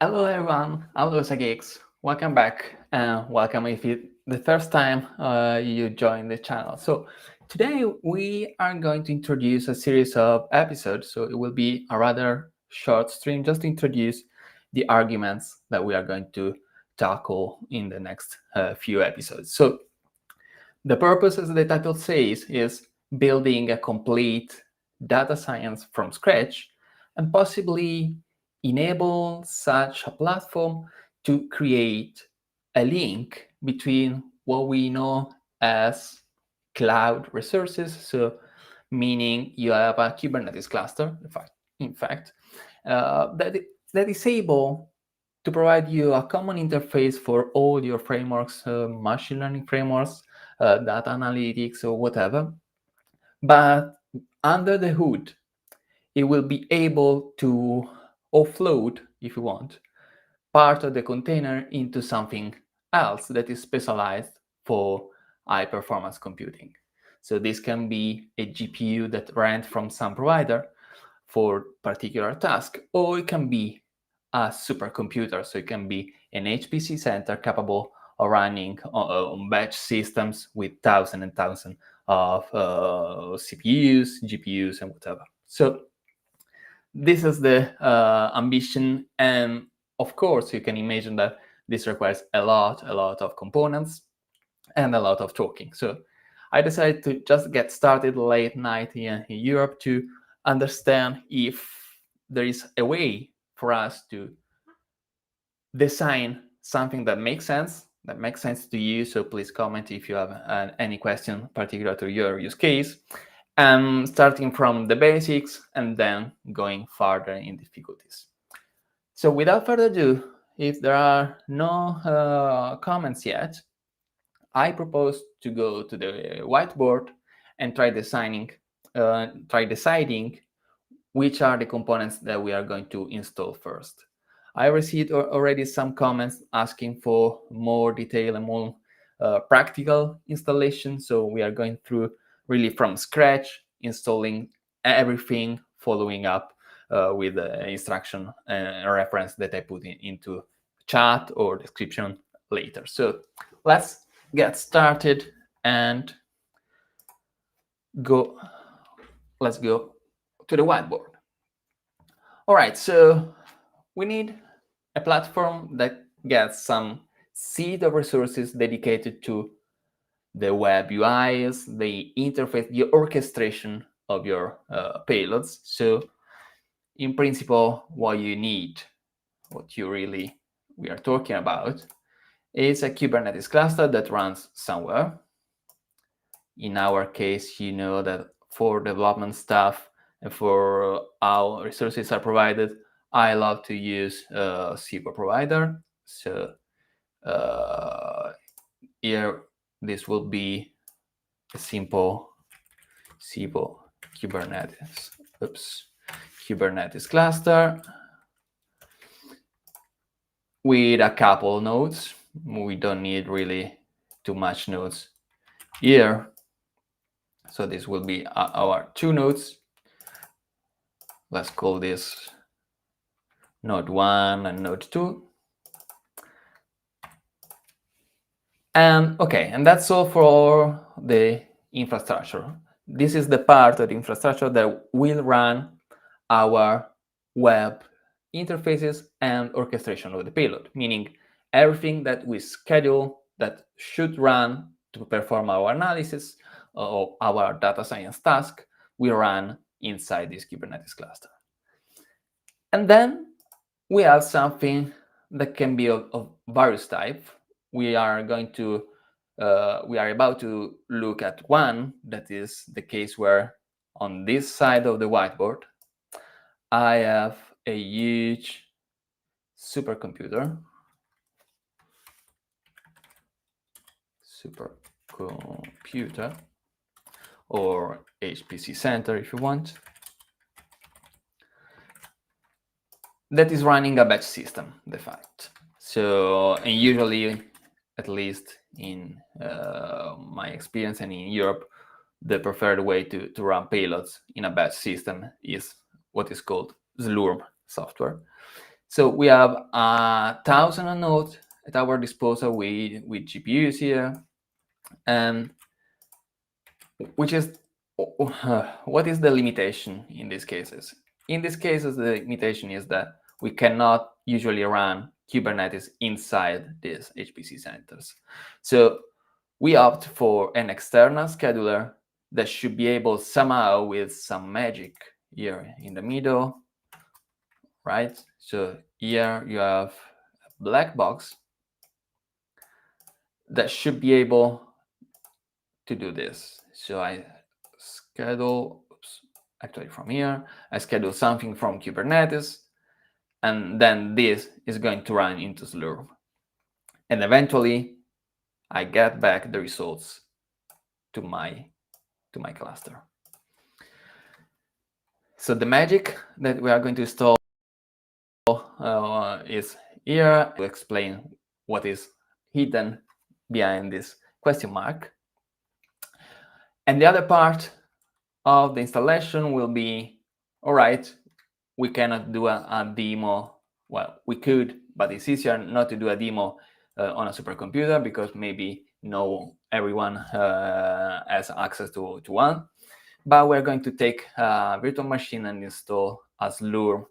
Hello everyone, hello Geeks. Welcome back and welcome if it's the first time you join the channel. So today we are going to introduce a series of episodes. So it will be a rather short stream just to introduce the arguments that we are going to tackle in the next few episodes. So the purpose, as the title says, is building a complete data science from scratch and possibly enable such a platform to create a link between what we know as cloud resources, so meaning you have a Kubernetes cluster, in fact, that is able to provide you a common interface for all your frameworks, machine learning frameworks, data analytics, or whatever. But under the hood, it will be able to offload, if you want, part of the container into something else that is specialized for high performance computing. So this can be a GPU that rent from some provider for particular task, or it can be a supercomputer. So it can be an HPC center capable of running on batch systems with thousands and thousands of CPUs, GPUs, and whatever. So this is the ambition, and of course you can imagine that this requires a lot of components and a lot of talking. So I decided to just get started late night here in Europe to understand if there is a way for us to design something that makes sense to you. So please comment if you have any question particular to your use case. Starting from the basics and then going further in difficulties. So without further ado, if there are no comments yet, I propose to go to the whiteboard and try deciding which are the components that we are going to install first. I received already some comments asking for more detail and more practical installation. So we are going through really from scratch, installing everything, following up with the instruction and reference that I put into chat or description later. So let's get started and go. Let's go to the whiteboard. All right, so we need a platform that gets some seed of resources dedicated to the web UIs, the interface, the orchestration of your payloads. So in principle, what you need, what we are talking about, is a Kubernetes cluster that runs somewhere. In our case, you know that for development stuff and for how resources are provided, I love to use SQL provider. So here, this will be a simple Kubernetes, Kubernetes cluster with a couple nodes. We don't need really too much nodes here. So this will be our two nodes. Let's call this node 1 and node 2. And okay, and that's all for the infrastructure. This is the part of the infrastructure that will run our web interfaces and orchestration of the payload, meaning everything that we schedule that should run to perform our analysis or our data science task will run inside this Kubernetes cluster. And then we have something that can be of various type. We are about to look at one that is the case where on this side of the whiteboard, I have a huge supercomputer, or HPC center if you want, that is running a batch system, de facto. So, and usually, at least in my experience and in Europe, the preferred way to run payloads in a batch system is what is called Slurm software. So we have 1,000 nodes at our disposal with GPUs here, and which is what is the limitation in these cases? In these cases, the limitation is that we cannot usually run Kubernetes inside these HPC centers. So we opt for an external scheduler that should be able somehow, with some magic here in the middle, right? So here you have a black box that should be able to do this. So I schedule, actually from here, I schedule something from Kubernetes, and then this is going to run into Slurm. And eventually, I get back the results to my cluster. So the magic that we are going to install is here to explain what is hidden behind this question mark. And the other part of the installation will be, all right, we cannot do a demo. Well, we could, but it's easier not to do a demo on a supercomputer because maybe everyone has access to one. But we're going to take a virtual machine and install a Slurm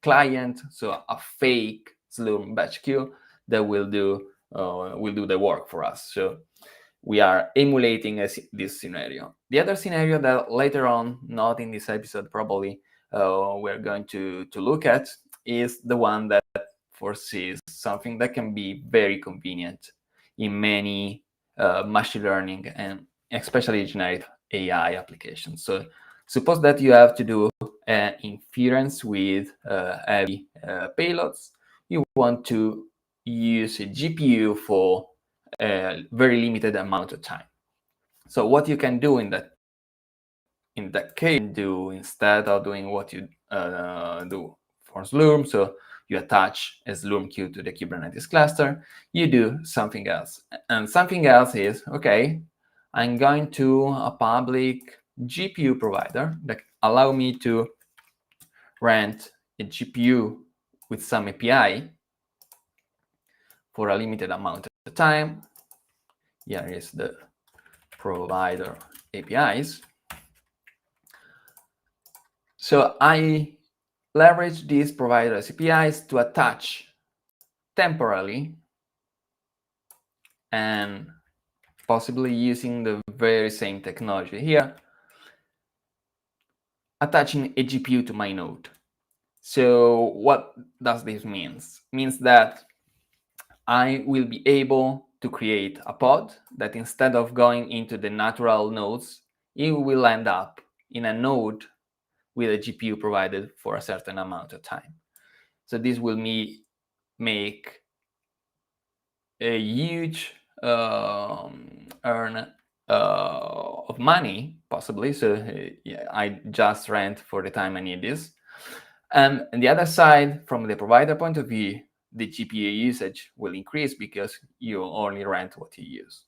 client, so a fake Slurm batch queue that will do the work for us. So we are emulating this scenario. The other scenario that later on, not in this episode probably, we're going to look at is the one that foresees something that can be very convenient in many machine learning and especially generative AI applications. So suppose that you have to do inference with heavy payloads. You want to use a GPU for a very limited amount of time. So what you can do in that case, instead of doing what you do for Slurm, so you attach a Slurm queue to the Kubernetes cluster, you do something else. And something else is, okay, I'm going to a public GPU provider that allow me to rent a GPU with some API for a limited amount of time. Here is the provider APIs. So I leverage these provider APIs to attach temporarily and possibly using the very same technology here, attaching a GPU to my node. So what does this mean? It means that I will be able to create a pod that instead of going into the natural nodes, it will end up in a node with a GPU provided for a certain amount of time. So this will make a huge earn of money, possibly. So yeah, I just rent for the time I need this. And on the other side, from the provider point of view, the GPU usage will increase because you only rent what you use.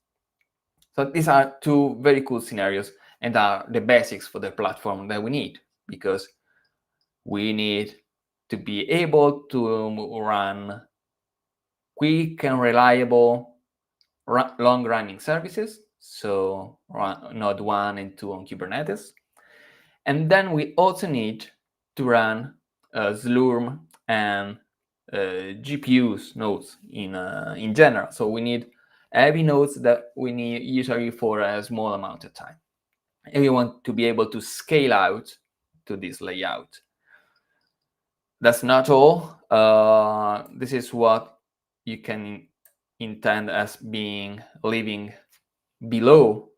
So these are two very cool scenarios and are the basics for the platform that we need, because we need to be able to run quick and reliable long-running services, so Node 1 and 2 on Kubernetes. And then we also need to run Slurm and GPUs nodes in general. So we need heavy nodes that we need usually for a small amount of time. And we want to be able to scale out to this layout. That's not all. This is what you can intend as being living below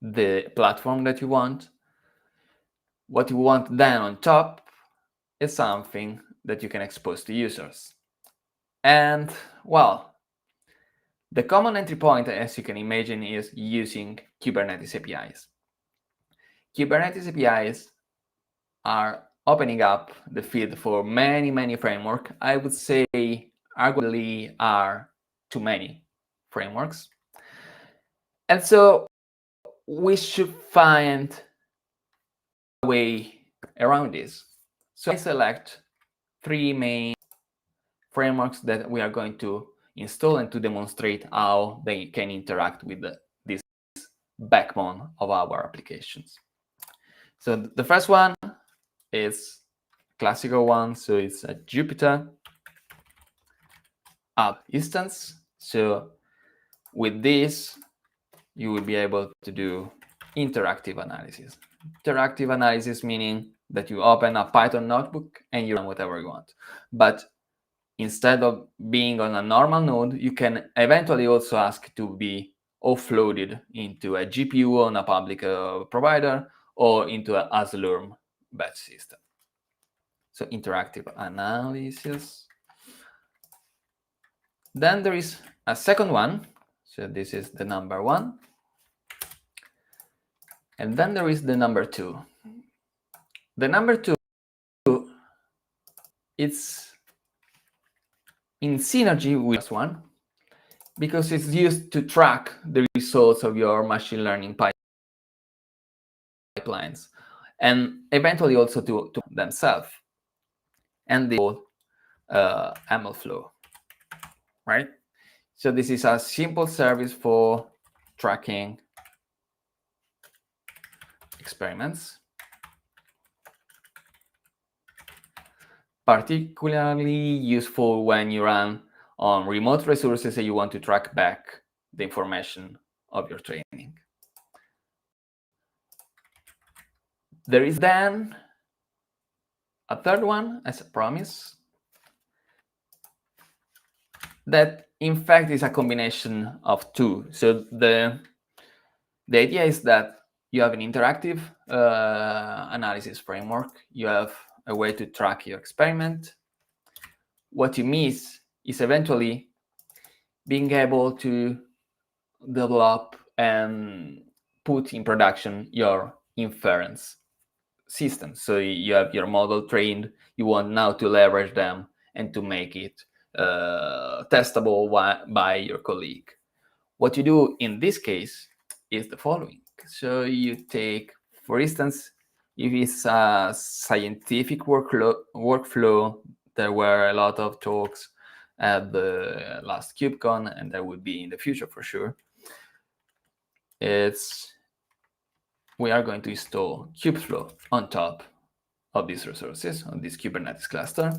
the platform that you want. What you want then on top is something that you can expose to users. And well, the common entry point, as you can imagine, is using Kubernetes APIs. Kubernetes APIs are opening up the field for many frameworks. I would say arguably are too many frameworks. And so we should find a way around this. So I select three main frameworks that we are going to install and to demonstrate how they can interact with this backbone of our applications. So the first one is classical one, so it's a Jupyter app instance. So with this, you will be able to do interactive analysis. Interactive analysis meaning that you open a Python notebook and you run whatever you want. But instead of being on a normal node, you can eventually also ask to be offloaded into a GPU on a public provider or into a Slurm batch system. So interactive analysis. Then there is a second one. So this is the number one. And then there is the number two. The number two, it's in synergy with this one because it's used to track the results of your machine learning pipelines and eventually also to themselves. And the ML flow, right? So this is a simple service for tracking experiments, particularly useful when you run on remote resources and you want to track back the information of your training. There is then a third one, as a promise, that in fact is a combination of two. So the idea is that you have an interactive analysis framework. You have a way to track your experiment. What you miss is eventually being able to develop and put in production your inference system. So you have your model trained, you want now to leverage them and to make it testable by your colleague. What you do in this case is the following. So you take, for instance, if it's a scientific workflow, there were a lot of talks at the last KubeCon, and there will be in the future for sure. We are going to install Kubeflow on top of these resources, on this Kubernetes cluster.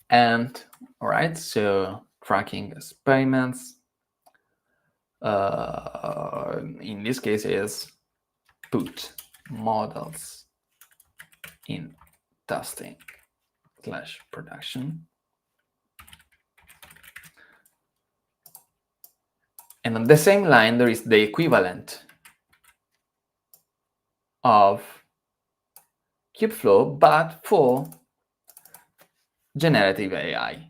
And all right, so tracking experiments, in this case is put models in testing/production. And on the same line, there is the equivalent of Kubeflow, but for generative AI.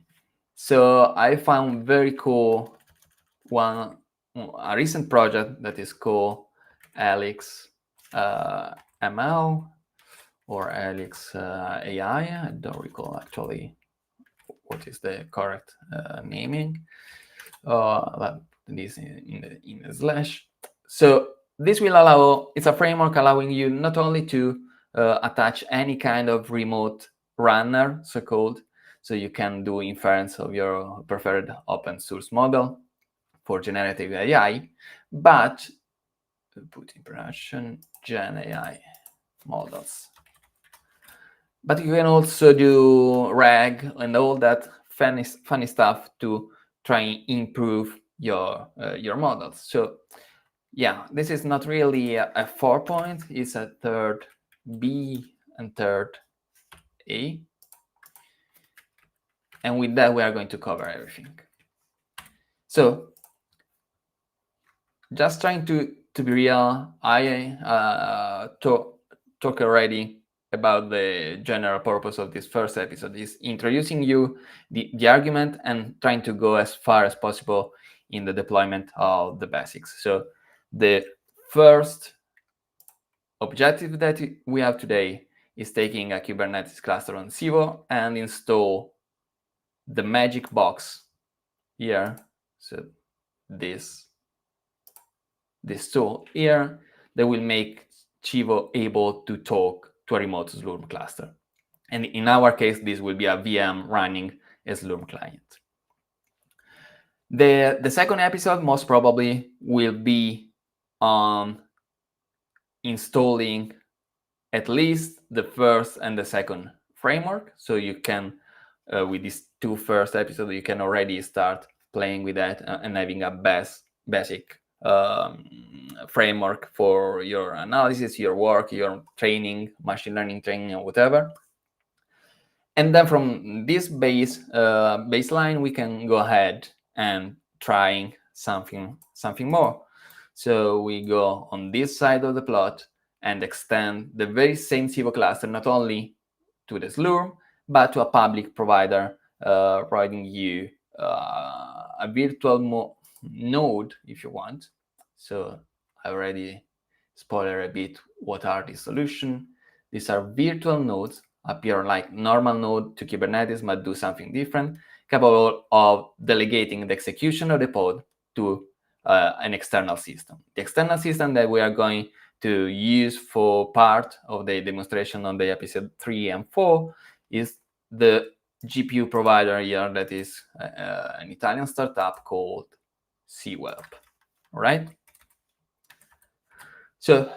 So I found very cool a recent project that is called Helix ML or Helix AI. I don't recall actually what is the correct naming. But this in the slash. So this will allow, it's a framework allowing you not only to attach any kind of remote runner, so-called, so you can do inference of your preferred open source model for generative AI, but put in production Gen AI models. But you can also do RAG and all that funny stuff to try and improve your models. So yeah, this is not really a 4-point, it's a third B and third A. And with that, we are going to cover everything. So just trying to be real, I talk already about the general purpose of this first episode, is introducing you the argument and trying to go as far as possible in the deployment of the basics. So the first objective that we have today is taking a Kubernetes cluster on Civo and install the magic box here. So this tool here that will make Civo able to talk to a remote Slurm cluster. And in our case, this will be a VM running a Slurm client. The second episode most probably will be on installing at least the first and the second framework. So you can, with these two first episodes, you can already start playing with that and having a basic framework for your analysis, your work, your training, machine learning training, or whatever. And then from this baseline, we can go ahead and trying something more. So we go on this side of the plot and extend the very same Civo cluster not only to the Slurm, but to a public provider providing you a virtual node if you want. So I already spoiler a bit what are the solution. These are virtual nodes, appear like normal node to Kubernetes, but do something different, capable of delegating the execution of the pod to an external system. The external system that we are going to use for part of the demonstration on the episode 3 and 4 is the GPU provider here that is an Italian startup called CWeb, all right? So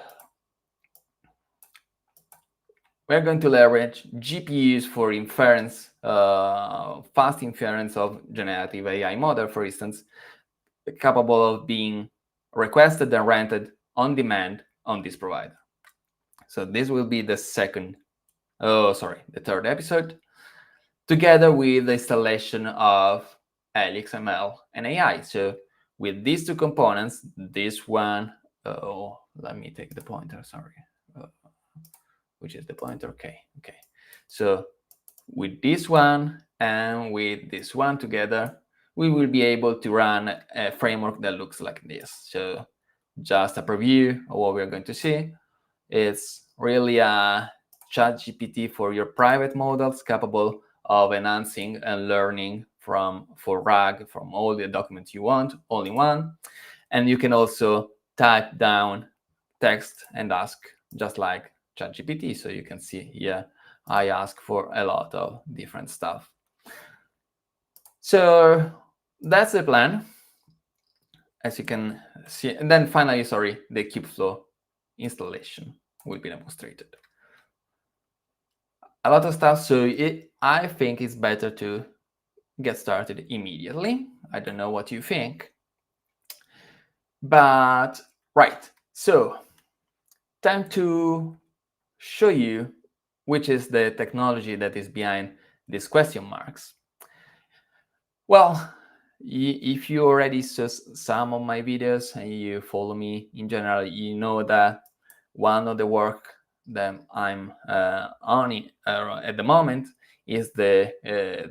we're going to leverage GPUs for inference, fast inference of generative AI model, for instance, capable of being requested and rented on demand on this provider. So this will be the third episode, together with the installation of Helix ML and AI. So with these two components, this one, let me take the pointer, sorry. Which is the pointer, okay. So with this one and with this one together, we will be able to run a framework that looks like this. So just a preview of what we're going to see. It's really a ChatGPT for your private models, capable of enhancing and learning for RAG from all the documents you want, all in one. And you can also type down text and ask, just like ChatGPT. So you can see here, I ask for a lot of different stuff. So that's the plan, as you can see. And then finally, the Kubeflow installation will be demonstrated. A lot of stuff, so I think it's better to get started immediately. I don't know what you think. But, right, so time to show you which is the technology that is behind these question marks. Well, if you already saw some of my videos and you follow me in general, you know that one of the work that I'm on at the moment is the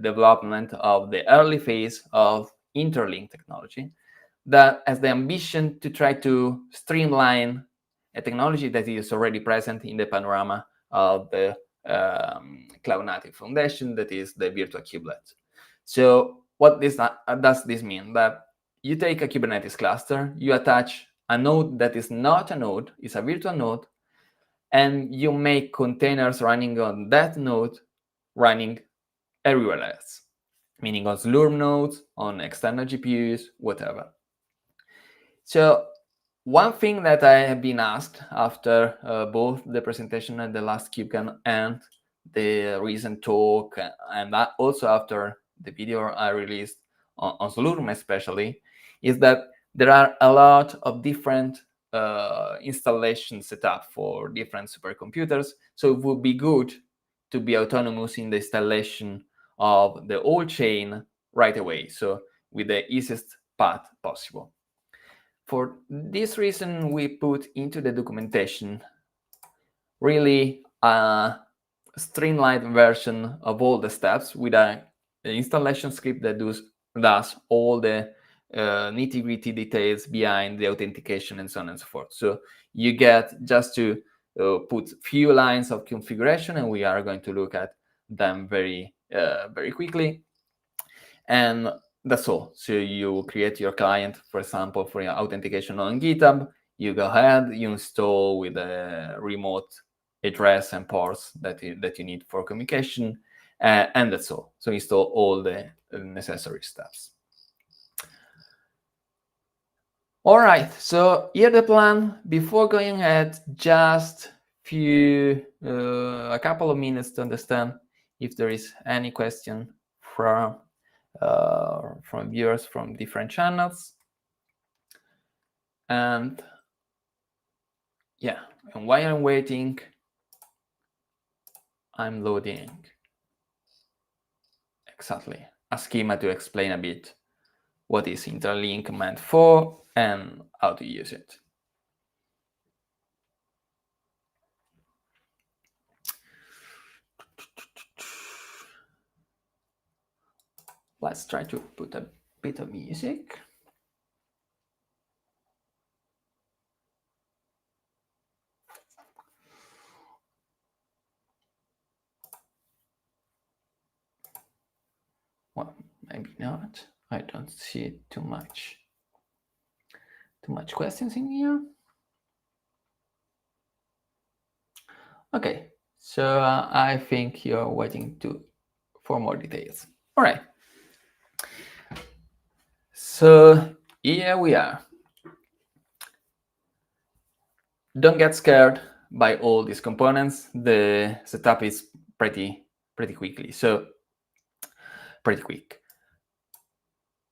development of the early phase of interlink technology that has the ambition to try to streamline a technology that is already present in the panorama of the Cloud Native Foundation, that is the virtual kubelet. So what does this mean? That you take a Kubernetes cluster, you attach a node that is not a node, it's a virtual node, and you make containers running on that node running everywhere else, meaning on Slurm nodes, on external GPUs, whatever. So one thing that I have been asked after both the presentation at the last KubeCon and the recent talk, and also after the video I released on Slurm especially, is that there are a lot of different installations set up for different supercomputers. So it would be good to be autonomous in the installation of the whole chain right away, so with the easiest path possible. For this reason, we put into the documentation really a streamlined version of all the steps with an installation script that does all the nitty-gritty details behind the authentication and so on and so forth. So you get just to put few lines of configuration, and we are going to look at them very quickly. And that's all. So you create your client, for example, for your authentication on GitHub. You go ahead, you install with a remote address and ports that you need for communication, and that's all. So install all the necessary steps. All right, so here the plan. Before going ahead, just a couple of minutes to understand if there is any question from viewers from different channels. And yeah, and while I'm waiting, I'm loading exactly a schema to explain a bit what is interlink meant for and how to use it. Let's try to put a bit of music. Well, maybe not. I don't see too much questions in here. Okay, so I think you're waiting for more details. All right. So here we are. Don't get scared by all these components. The setup is pretty quickly. So pretty quick.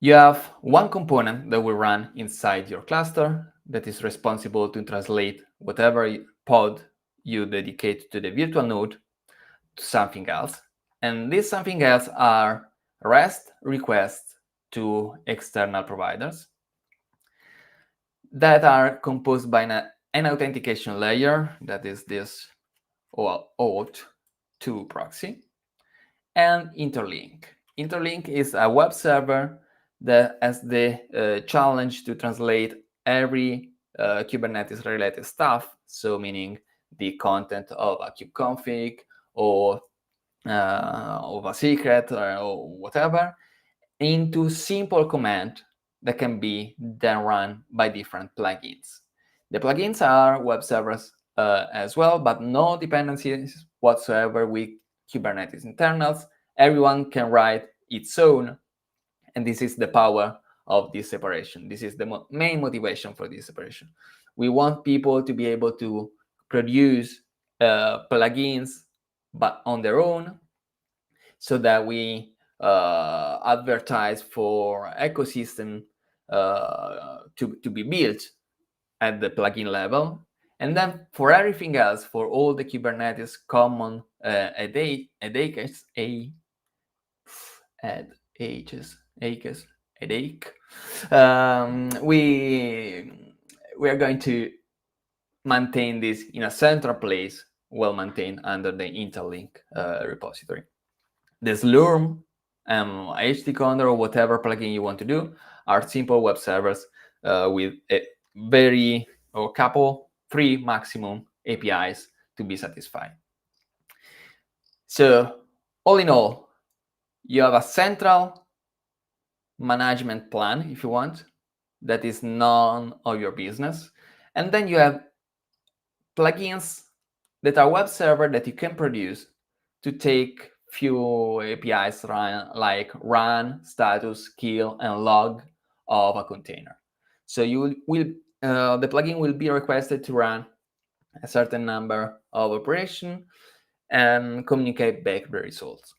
You have one component that will run inside your cluster that is responsible to translate whatever pod you dedicate to the virtual node to something else. And this something else are REST requests to external providers that are composed by an authentication layer, that is this OAuth2 proxy, and interlink. Interlink is a web server that has the challenge to translate every Kubernetes related stuff, so meaning the content of a kubeconfig or of a secret or whatever, into simple command that can be then run by different plugins. The plugins are web servers as well, but no dependencies whatsoever with Kubernetes internals. Everyone can write its own, and this is the power of this separation. This is the main motivation for this separation. We want people to be able to produce plugins but on their own, so that we advertise for ecosystem to be built at the plugin level. And then for everything else, for all the Kubernetes common headaches, we are going to maintain this in a central place, well maintained under the interlink repository. The Slurm, HTConda, or whatever plugin you want to do are simple web servers with a three maximum APIs to be satisfied. So all in all, you have a central management plan, if you want, that is none of your business. And then you have plugins that are web server that you can produce to take few APIs like run, status, kill, and log of a container. So the plugin will be requested to run a certain number of operations and communicate back the results.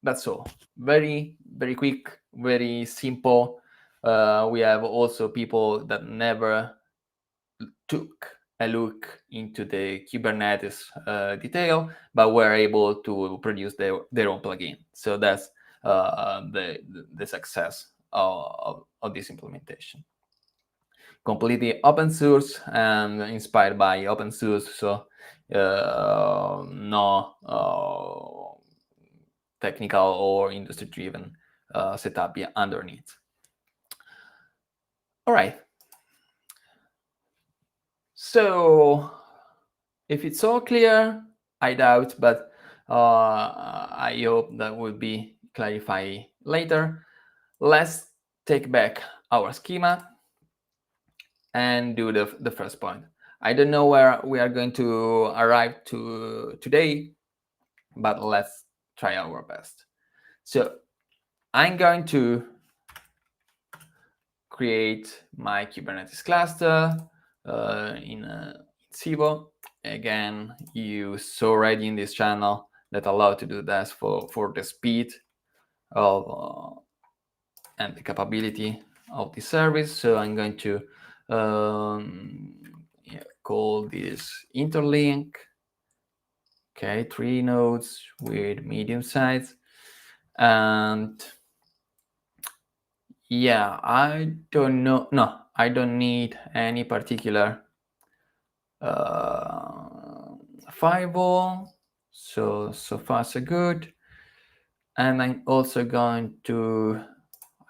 That's all. Very quick, very simple. We have also people that never took a look into the Kubernetes detail, but were able to produce their own plugin. So that's the success of this implementation. Completely open source and inspired by open source, so no technical or industry-driven setup underneath. All right. So if it's all clear, I doubt, but I hope that will be clarified later. Let's take back our schema and do the first point. I don't know where we are going to arrive to today, but let's try our best. So I'm going to create my Kubernetes cluster in Cibo. Again, you saw already in this channel that allow to do that for the speed of and the capability of the service. So I'm going to call this interlink. Okay, 3 nodes with medium size. And yeah, I don't know. No, I don't need any particular firewall. So far so good. And I'm also going to,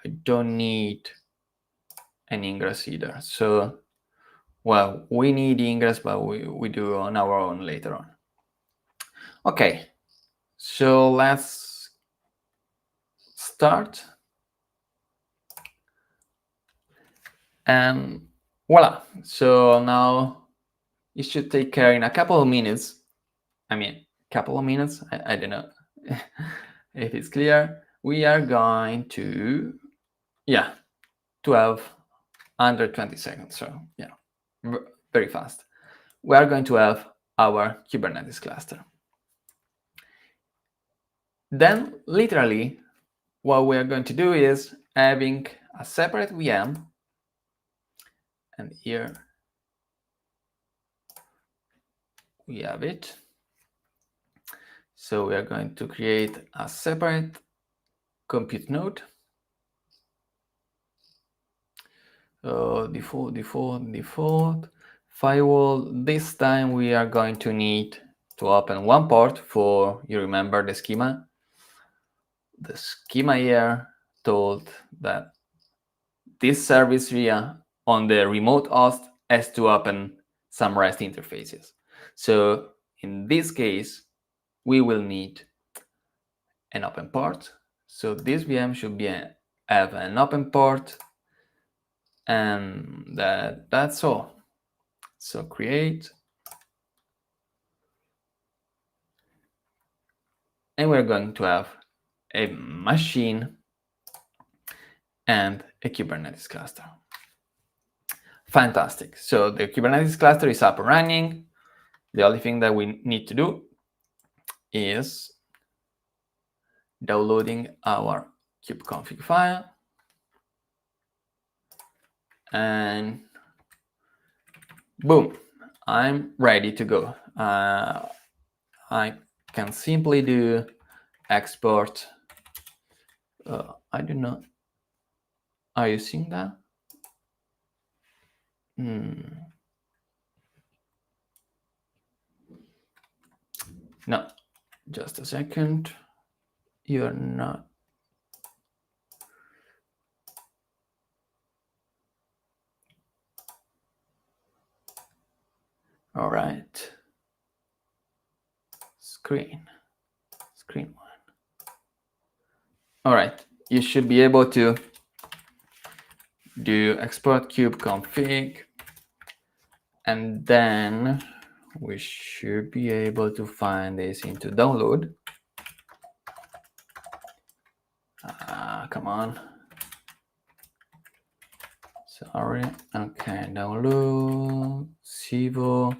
I don't need an ingress either. So, well, we need ingress, but we do on our own later on. Okay, so let's start. And voila. So now it should take care in a couple of minutes. I mean, couple of minutes, I don't know if it's clear. We are going to, yeah, 12 under 20 seconds. So yeah, very fast. We are going to have our Kubernetes cluster. Then literally what we are going to do is having a separate VM, and here we have it. So we are going to create a separate compute node. Default firewall. This time we are going to need to open one port for, you remember the schema? The schema here told that this service via on the remote host has to open some REST interfaces. So in this case, we will need an open port. So this VM should have an open port, and that's all. So create, and we're going to have a machine and a Kubernetes cluster. Fantastic. So the Kubernetes cluster is up and running. The only thing that we need to do is downloading our kubeconfig file, and boom, I'm ready to go. I can simply do export. I don't know. Are you seeing that? No, just a second. You're not. All right. Screen one. All right, you should be able to do export kubeconfig, and then we should be able to find this into download. Come on. Sorry. Okay, download Cibo.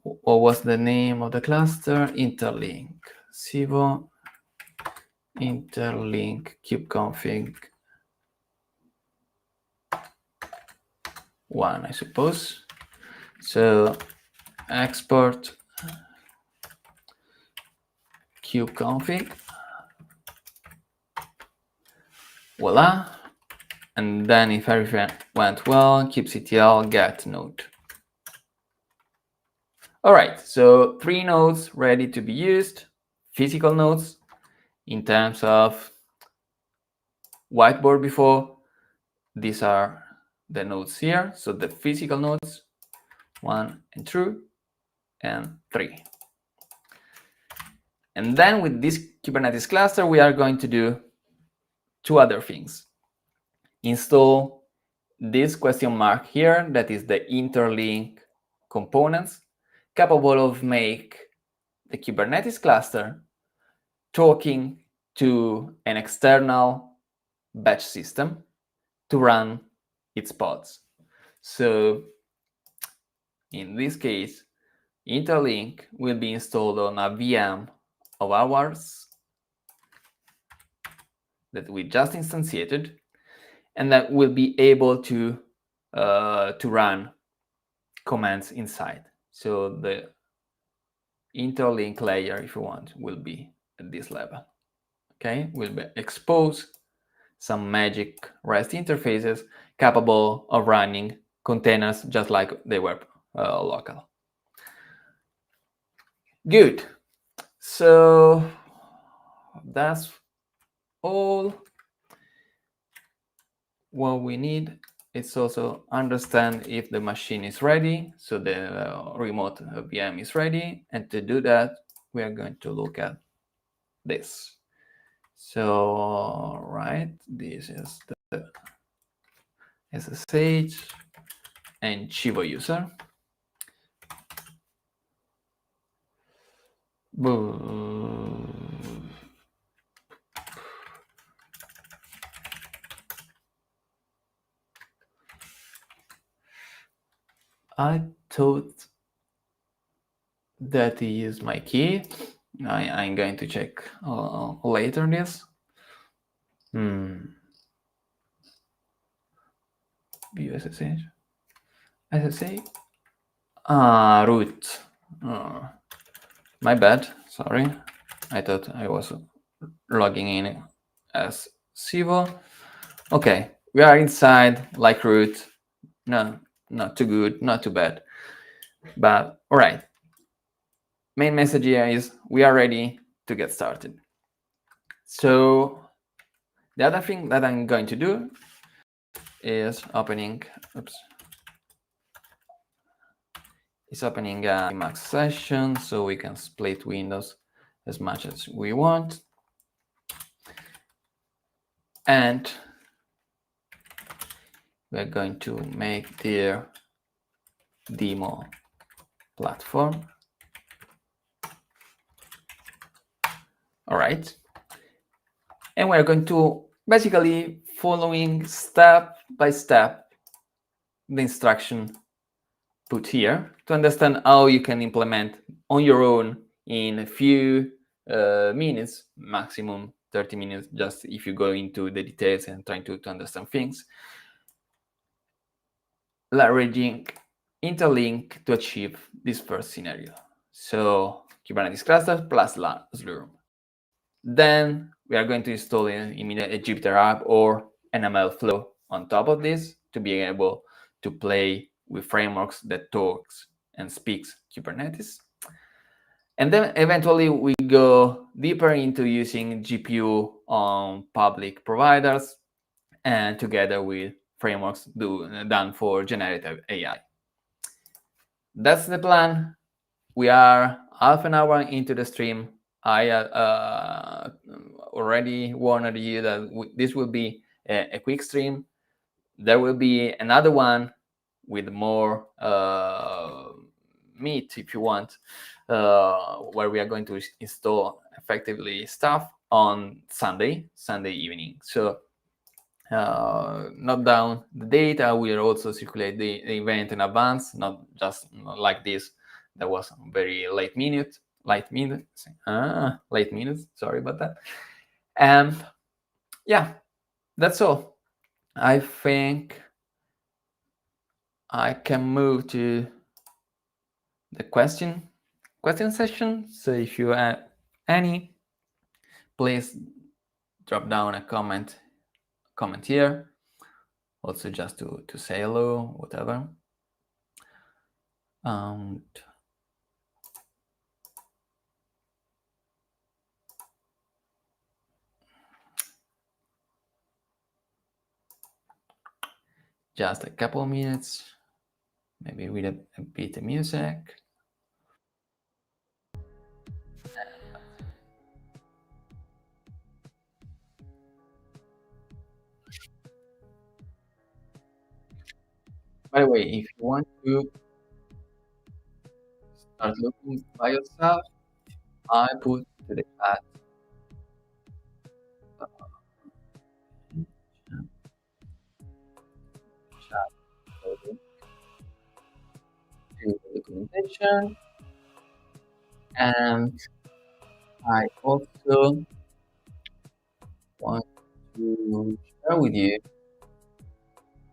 What was the name of the cluster? Interlink. Cibo interlink kubeconfig 1, I suppose. So export kubeconfig. Voila. And then if everything went well, kubectl get node. All right, so 3 nodes ready to be used, physical nodes in terms of whiteboard before. These are the nodes here. So the physical nodes, 1 and 2 and 3. And then with this Kubernetes cluster, we are going to do 2 other things. Install this question mark here, that is the interlink components capable of make the Kubernetes cluster talking to an external batch system to run its pods. So in this case, interlink will be installed on a VM of ours that we just instantiated, and that will be able to run commands inside. So the interlink layer, if you want, will be at this level. Okay, will be expose some magic REST interfaces capable of running containers just like they were local. Good. So that's all what we need. It's also understand if the machine is ready, so the remote VM is ready. And to do that, we are going to look at this. So, right, this is the SSH and Chivo user. I thought that is my key. I'm going to check later this. View SSH. SSH. Root. My bad. Sorry. I thought I was logging in as Sivo. Okay, we are inside like root. No, not too good, not too bad. But all right. Main message here is we are ready to get started. So the other thing that I'm going to do is opening a Emacs session so we can split windows as much as we want. And we're going to make their demo platform. All right. And we're going to basically following step by step the instruction put here to understand how you can implement on your own in a few minutes, maximum 30 minutes, just if you go into the details and trying to understand things, leveraging interlink to achieve this first scenario. So Kubernetes cluster plus Slurm. Then we are going to install a Jupyter app or an ML flow on top of this to be able to play with frameworks that talks and speaks Kubernetes. And then eventually we go deeper into using GPU on public providers and together with frameworks done for generative AI. That's the plan. We are half an hour into the stream. I already warned you that this will be a quick stream. There will be another one with more meat, if you want, where we are going to install effectively stuff on Sunday evening. So note down the date. I will also circulate the event in advance, not just like this. That was very late minute. Sorry about that. And yeah, that's all. I think I can move to the question session. So if you have any, please drop down a comment here. Also just to say hello, whatever. And just a couple of minutes, maybe with a bit of music. By the way, if you want to start looking by yourself, I put to the chat to the documentation, and I also want to share with you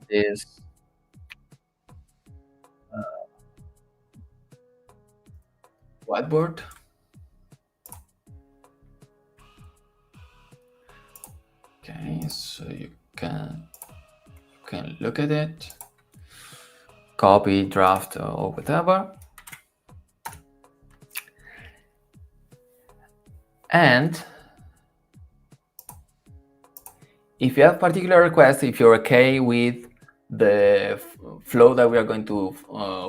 this whiteboard. Okay, so you can look at it, copy, draft, or whatever. And if you have particular requests, if you're okay with the flow that we are going to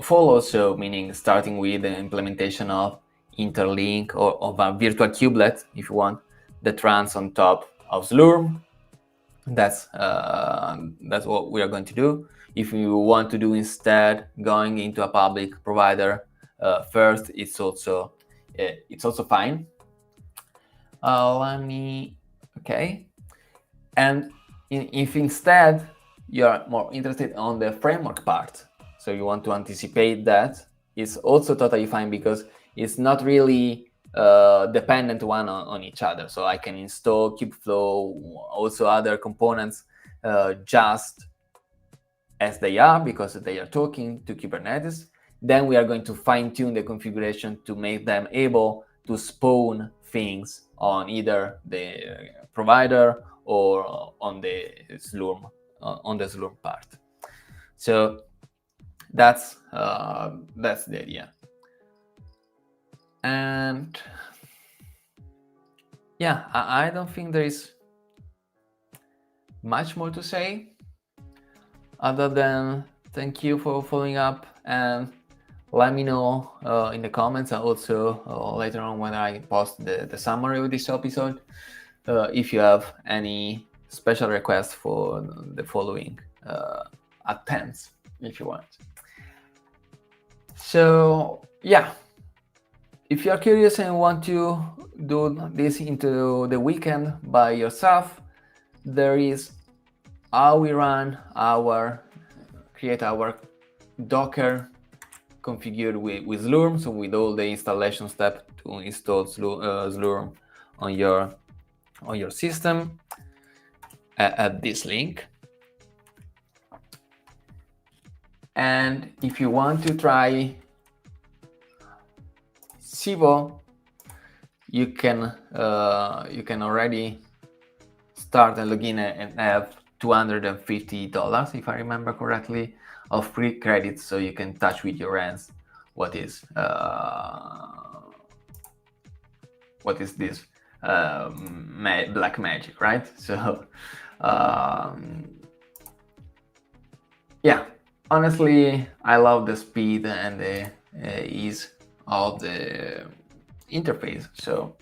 follow, so meaning starting with the implementation of interlink or of a virtual kubelet, if you want, that runs on top of Slurm, that's what we are going to do. If you want to do instead going into a public provider first, it's also fine. Okay. And if instead you're more interested on the framework part, so you want to anticipate that, it's also totally fine because it's not really dependent one on each other. So I can install Kubeflow, also other components, just as they are because they are talking to Kubernetes. Then we are going to fine tune the configuration to make them able to spawn things on either the provider or on the Slurm part. So that's the idea. And yeah, I don't think there is much more to say other than thank you for following up, and let me know in the comments and also later on when I post the summary of this episode if you have any special requests for the following attempts, if you want. So yeah, if you are curious and want to do this into the weekend by yourself, there is how we create our Docker configured with Slurm, so with all the installation steps to install Slurm on your system at this link. And if you want to try Sibo, you can already start and log in and have $250, if I remember correctly, of free credits, so you can touch with your hands what is this black magic, right? So yeah, honestly, I love the speed and the ease of the interface, so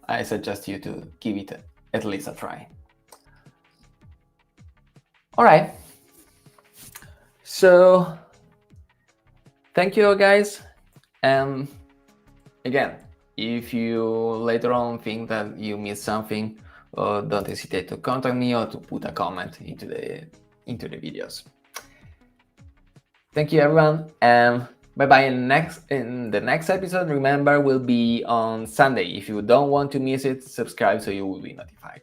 I suggest you to give it at least a try. All right, so thank you guys, and again, if you later on think that you missed something, don't hesitate to contact me or to put a comment into the videos. Thank you everyone, and bye-bye. In the next episode, remember, will be on Sunday. If you don't want to miss it, subscribe so you will be notified.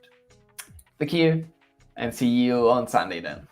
Thank you, and see you on Sunday then.